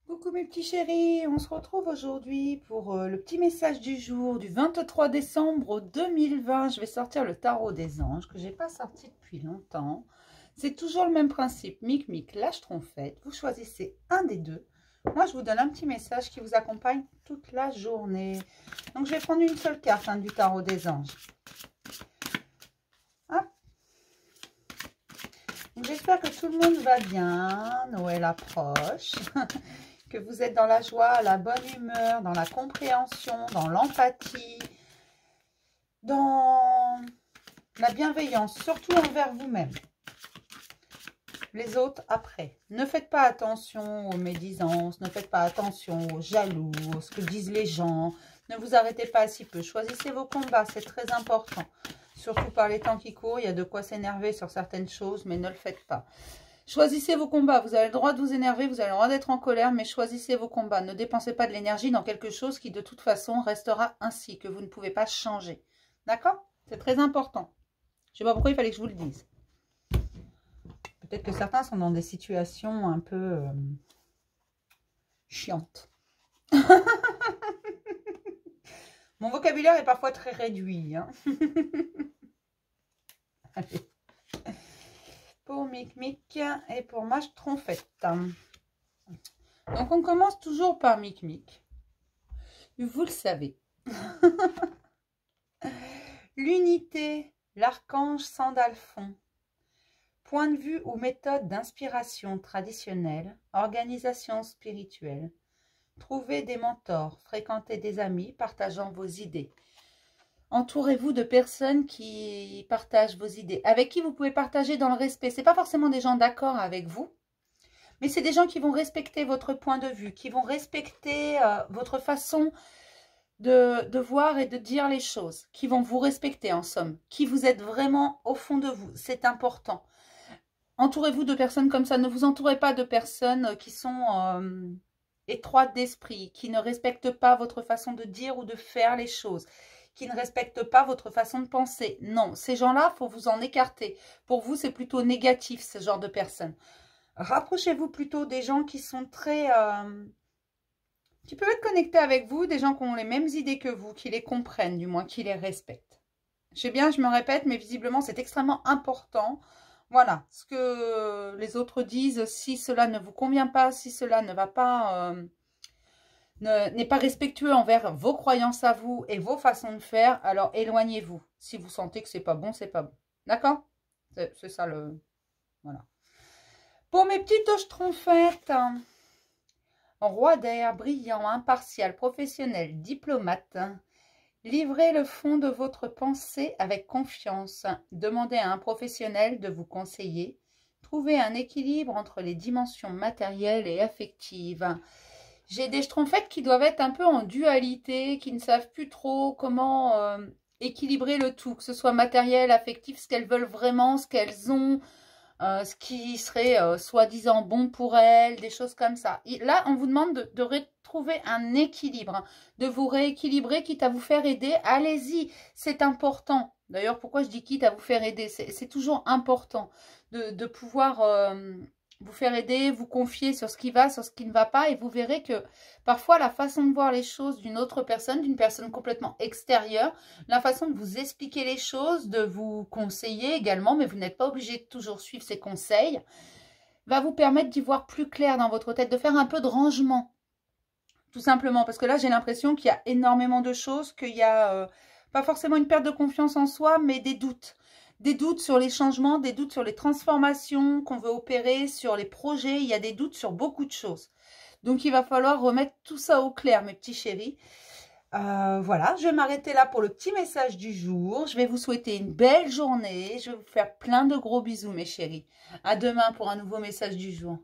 Coucou mes petits chéris, on se retrouve aujourd'hui pour le petit message du jour du 23 décembre 2020. Je vais sortir le tarot des anges que j'ai pas sorti depuis longtemps. C'est toujours le même principe, mic la schtroumpfette. Vous choisissez un des deux. Moi je vous donne un petit message qui vous accompagne toute la journée. Donc je vais prendre une seule carte du tarot des anges. J'espère que tout le monde va bien, Noël approche, que vous êtes dans la joie, la bonne humeur, dans la compréhension, dans l'empathie, dans la bienveillance, surtout envers vous-même. Les autres après. Ne faites pas attention aux médisances, ne faites pas attention aux jaloux, à ce que disent les gens. Ne vous arrêtez pas à si peu. Choisissez vos combats, c'est très important. Surtout par les temps qui courent, il y a de quoi s'énerver sur certaines choses, mais ne le faites pas. Choisissez vos combats. Vous avez le droit de vous énerver, vous avez le droit d'être en colère, mais choisissez vos combats. Ne dépensez pas de l'énergie dans quelque chose qui, de toute façon, restera ainsi, que vous ne pouvez pas changer. D'accord? C'est très important. Je ne sais pas pourquoi il fallait que je vous le dise. Peut-être que certains sont dans des situations un peu chiantes. Mon vocabulaire est parfois très réduit. Allez. Pour Mic et pour ma schtroumpfette. Donc on commence toujours par Mic. Vous le savez. L'unité, l'archange Sandalphon. Point de vue ou méthode d'inspiration traditionnelle, organisation spirituelle. Trouvez des mentors, fréquentez des amis partageant vos idées. Entourez-vous de personnes qui partagent vos idées, avec qui vous pouvez partager dans le respect. Ce n'est pas forcément des gens d'accord avec vous, mais c'est des gens qui vont respecter votre point de vue, qui vont respecter votre façon de voir et de dire les choses, qui vont vous respecter en somme, qui vous êtes vraiment au fond de vous. C'est important. Entourez-vous de personnes comme ça. Ne vous entourez pas de personnes qui sont étroites d'esprit, qui ne respectent pas votre façon de dire ou de faire les choses, qui ne respectent pas votre façon de penser. Non, ces gens-là, il faut vous en écarter. Pour vous, c'est plutôt négatif, ce genre de personnes. Rapprochez-vous plutôt des gens qui sont très... qui peuvent être connectés avec vous, des gens qui ont les mêmes idées que vous, qui les comprennent, du moins, qui les respectent. Je sais bien, je me répète, mais visiblement, c'est extrêmement important. Voilà, ce que les autres disent, si cela ne vous convient pas, si cela ne va pas... n'est pas respectueux envers vos croyances à vous et vos façons de faire, alors éloignez-vous. Si vous sentez que c'est pas bon, c'est pas bon. D'accord? C'est ça le... Voilà. Pour mes petites schtroumpfettes, roi d'air, brillant, impartial, professionnel, diplomate, livrez le fond de votre pensée avec confiance. Demandez à un professionnel de vous conseiller. Trouvez un équilibre entre les dimensions matérielles et affectives. J'ai des schtroumpfettes qui doivent être un peu en dualité, qui ne savent plus trop comment équilibrer le tout, que ce soit matériel, affectif, ce qu'elles veulent vraiment, ce qu'elles ont, ce qui serait soi-disant bon pour elles, des choses comme ça. Et là, on vous demande de retrouver un équilibre, de vous rééquilibrer, quitte à vous faire aider. Allez-y, c'est important. D'ailleurs, pourquoi je dis quitte à vous faire aider? C'est toujours important de pouvoir... vous faire aider, vous confier sur ce qui va, sur ce qui ne va pas, et vous verrez que parfois la façon de voir les choses d'une autre personne, d'une personne complètement extérieure, la façon de vous expliquer les choses, de vous conseiller également, mais vous n'êtes pas obligé de toujours suivre ses conseils, va vous permettre d'y voir plus clair dans votre tête, de faire un peu de rangement, tout simplement, parce que là j'ai l'impression qu'il y a énormément de choses, qu'il y a pas forcément une perte de confiance en soi, mais des doutes. Des doutes sur les changements, des doutes sur les transformations qu'on veut opérer, sur les projets. Il y a des doutes sur beaucoup de choses. Donc, il va falloir remettre tout ça au clair, mes petits chéris. Voilà, je vais m'arrêter là pour le petit message du jour. Je vais vous souhaiter une belle journée. Je vais vous faire plein de gros bisous, mes chéris. À demain pour un nouveau message du jour.